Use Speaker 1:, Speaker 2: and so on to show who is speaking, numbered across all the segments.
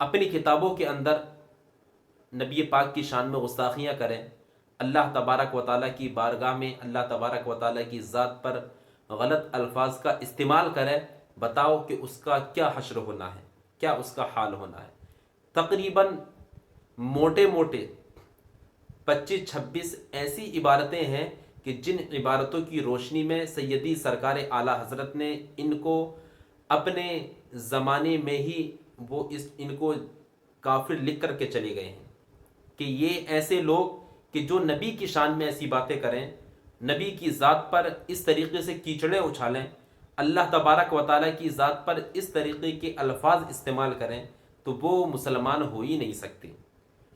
Speaker 1: اپنی کتابوں کے اندر نبی پاک کی شان میں گستاخیاں کریں، اللہ تبارک و تعالیٰ کی بارگاہ میں اللہ تبارک و تعالیٰ کی ذات پر غلط الفاظ کا استعمال کریں، بتاؤ کہ اس کا کیا حشر ہونا ہے، کیا اس کا حال ہونا ہے۔ تقریباً موٹے موٹے 25-26 ایسی عبارتیں ہیں کہ جن عبارتوں کی روشنی میں سیدی سرکار اعلیٰ حضرت نے ان کو اپنے زمانے میں ہی ان کو کافر لکھ کر کے چلے گئے ہیں کہ یہ ایسے لوگ کہ جو نبی کی شان میں ایسی باتیں کریں، نبی کی ذات پر اس طریقے سے کیچڑیں اچھالیں، اللہ تبارک و تعالیٰ کی ذات پر اس طریقے کے الفاظ استعمال کریں، تو وہ مسلمان ہو ہی نہیں سکتے۔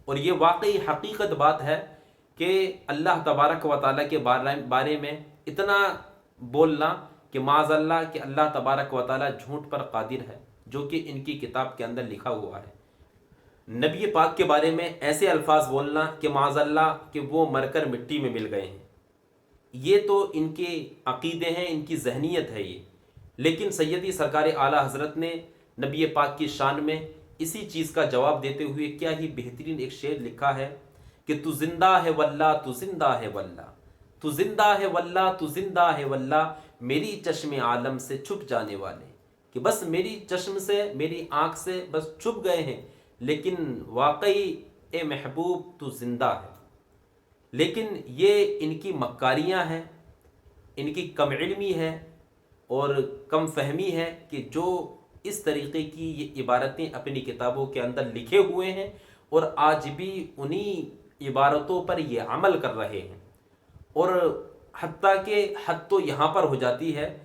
Speaker 1: اور یہ واقعی حقیقت بات ہے کہ اللہ تبارک و تعالیٰ کے بارے میں اتنا بولنا کہ معاذ اللہ کہ اللہ تبارک و تعالیٰ جھوٹ پر قادر ہے، جو کہ ان کی کتاب کے اندر لکھا ہوا ہے۔ نبی پاک کے بارے میں ایسے الفاظ بولنا کہ معاذ اللہ کہ وہ مر کر مٹی میں مل گئے ہیں، یہ تو ان کے عقیدے ہیں، ان کی ذہنیت ہے یہ۔ لیکن سیدی سرکار اعلیٰ حضرت نے نبی پاک کی شان میں اسی چیز کا جواب دیتے ہوئے کیا ہی بہترین ایک شعر لکھا ہے کہ تو زندہ ہے واللہ تو زندہ ہے واللہ، تو زندہ ہے واللہ تو زندہ ہے واللہ، میری چشم عالم سے چھپ جانے والے، کہ بس میری چشم سے میری آنکھ سے بس چھپ گئے ہیں، لیکن واقعی اے محبوب تو زندہ ہے۔ لیکن یہ ان کی مکاریاں ہیں، ان کی کم علمی ہے اور کم فہمی ہے کہ جو اس طریقے کی یہ عبارتیں اپنی کتابوں کے اندر لکھے ہوئے ہیں اور آج بھی انہی عبارتوں پر یہ عمل کر رہے ہیں۔ اور حتیٰ کہ حد تو یہاں پر ہو جاتی ہے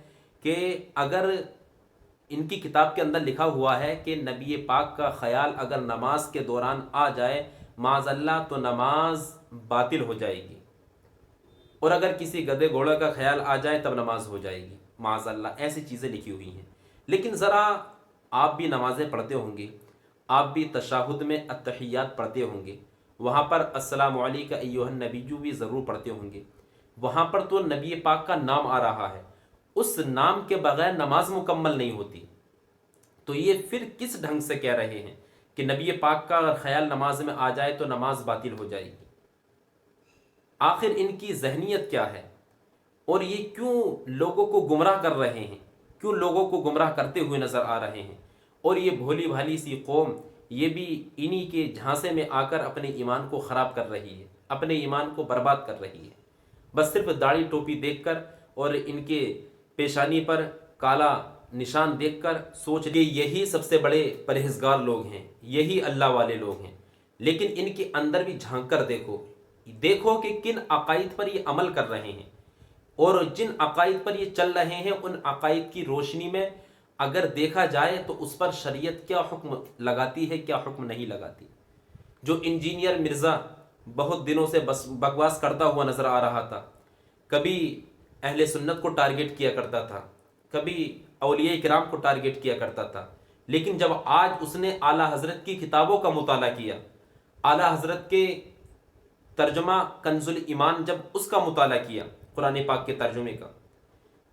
Speaker 1: کہ اگر ان کی کتاب کے اندر لکھا ہوا ہے کہ نبی پاک کا خیال اگر نماز کے دوران آ جائے معاذ اللہ تو نماز باطل ہو جائے گی، اور اگر کسی گدھے گھوڑے کا خیال آ جائے تب نماز ہو جائے گی، معاذ اللہ ایسی چیزیں لکھی ہوئی ہیں۔ لیکن ذرا آپ بھی نمازیں پڑھتے ہوں گے، آپ بھی تشہد میں التحیات پڑھتے ہوں گے، وہاں پر السلام علیکہ ایھا النبی بھی ضرور پڑھتے ہوں گے، وہاں پر تو نبی پاک کا نام آ رہا ہے، اس نام کے بغیر نماز مکمل نہیں ہوتی۔ تو یہ پھر کس ڈھنگ سے کہہ رہے ہیں کہ نبی پاک کا اگر خیال نماز میں آ جائے تو نماز باطل ہو جائے گی؟ آخر ان کی ذہنیت کیا ہے اور یہ کیوں لوگوں کو گمراہ کر رہے ہیں، کیوں لوگوں کو گمراہ کرتے ہوئے نظر آ رہے ہیں؟ اور یہ بھولی بھالی سی قوم یہ بھی انہی کے جھانسے میں آ کر اپنے ایمان کو خراب کر رہی ہے، اپنے ایمان کو برباد کر رہی ہے۔ بس صرف داڑھی ٹوپی دیکھ کر اور ان کے پیشانی پر کالا نشان دیکھ کر سوچ لیے یہی سب سے بڑے پرہیزگار لوگ ہیں، یہی اللہ والے لوگ ہیں۔ لیکن ان کے اندر بھی جھانک کر دیکھو کہ کن عقائد پر یہ عمل کر رہے ہیں، اور جن عقائد پر یہ چل رہے ہیں ان عقائد کی روشنی میں اگر دیکھا جائے تو اس پر شریعت کیا حکم لگاتی ہے، کیا حکم نہیں لگاتی۔ جو انجینئر مرزا بہت دنوں سے بکواس کرتا ہوا نظر آ رہا تھا، کبھی اہل سنت کو ٹارگٹ کیا کرتا تھا، کبھی اولیاء کرام کو ٹارگٹ کیا کرتا تھا، لیکن جب آج اس نے اعلیٰ حضرت کی کتابوں کا مطالعہ کیا، اعلیٰ حضرت کے ترجمہ کنز الایمان جب اس کا مطالعہ کیا قرآن پاک کے ترجمے کا،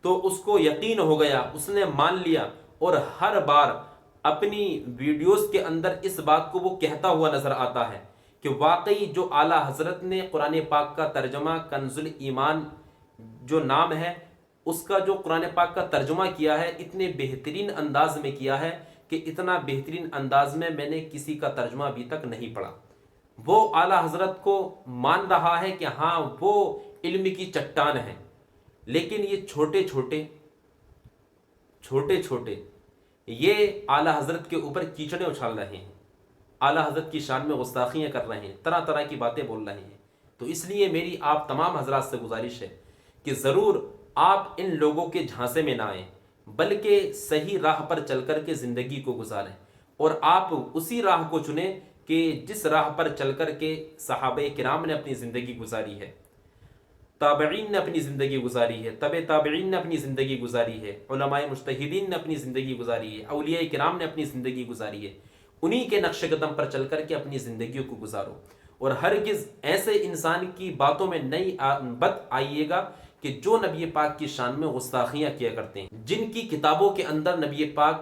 Speaker 1: تو اس کو یقین ہو گیا، اس نے مان لیا، اور ہر بار اپنی ویڈیوز کے اندر اس بات کو وہ کہتا ہوا نظر آتا ہے کہ واقعی جو اعلیٰ حضرت نے قرآن پاک کا ترجمہ کنز الایمان جو نام ہے اس کا جو قرآن پاک کا ترجمہ کیا ہے اتنے بہترین انداز میں کیا ہے کہ اتنا بہترین انداز میں نے کسی کا ترجمہ ابھی تک نہیں پڑھا۔ وہ اعلیٰ حضرت کو مان رہا ہے کہ ہاں وہ علم کی چٹان ہے، لیکن یہ چھوٹے چھوٹے یہ اعلیٰ حضرت کے اوپر کیچڑیں اچھال رہے ہیں، اعلیٰ حضرت کی شان میں گستاخیاں کر رہے ہیں، طرح طرح کی باتیں بول رہے ہیں۔ تو اس لیے میری آپ تمام حضرات سے گزارش ہے کہ ضرور آپ ان لوگوں کے جھانسے میں نہ آئیں، بلکہ صحیح راہ پر چل کر کے زندگی کو گزاریں، اور آپ اسی راہ کو چنیں کہ جس راہ پر چل کر کے صحابہ کرام نے اپنی زندگی گزاری ہے، تابعین نے اپنی زندگی گزاری ہے، تبع تابعین نے اپنی زندگی گزاری ہے، علماء مجتہدین نے اپنی زندگی گزاری ہے، اولیاء کرام نے اپنی زندگی گزاری ہے۔ انہی کے نقش قدم پر چل کر کے اپنی زندگیوں کو گزارو، اور ہرگز ایسے انسان کی باتوں میں نہیں بت آئیے گا کہ جو نبی پاک کی شان میں گستاخیاں کیا کرتے ہیں، جن کی کتابوں کے اندر نبی پاک